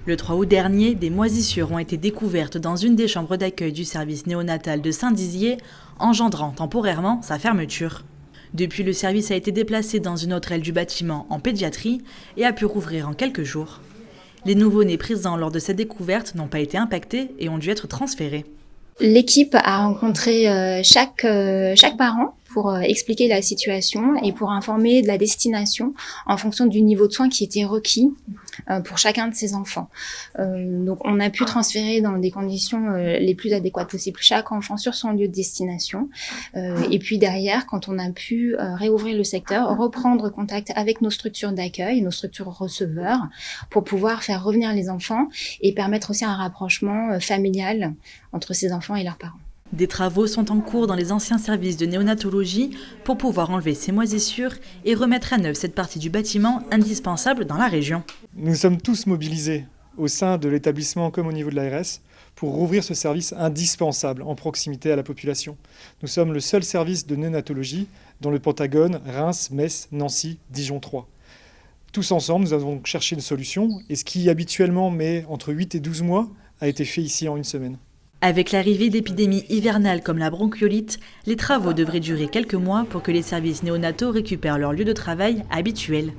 Le 3 août dernier, des moisissures ont été découvertes dans une des chambres d'accueil du service néonatal de Saint-Dizier, engendrant temporairement sa fermeture. Depuis, le service a été déplacé dans une autre aile du bâtiment en pédiatrie et a pu rouvrir en quelques jours. Les nouveau-nés présents lors de cette découverte n'ont pas été impactés et ont dû être transférés. L'équipe a rencontré chaque parent pour expliquer la situation et pour informer de la destination en fonction du niveau de soins qui était requis pour chacun de ces enfants. Donc on a pu transférer dans des conditions les plus adéquates possibles chaque enfant sur son lieu de destination. Et puis derrière, quand on a pu réouvrir le secteur, reprendre contact avec nos structures d'accueil, nos structures receveurs, pour pouvoir faire revenir les enfants et permettre aussi un rapprochement familial entre ces enfants et leurs parents. Des travaux sont en cours dans les anciens services de néonatologie pour pouvoir enlever ces moisissures et remettre à neuf cette partie du bâtiment indispensable dans la région. Nous sommes tous mobilisés au sein de l'établissement comme au niveau de l'ARS pour rouvrir ce service indispensable en proximité à la population. Nous sommes le seul service de néonatologie dans le Pentagone, Reims, Metz, Nancy, Dijon 3. Tous ensemble, nous avons cherché une solution et ce qui habituellement met entre 8 et 12 mois a été fait ici en une semaine. Avec l'arrivée d'épidémies hivernales comme la bronchiolite, les travaux devraient durer quelques mois pour que les services néonataux récupèrent leur lieu de travail habituel.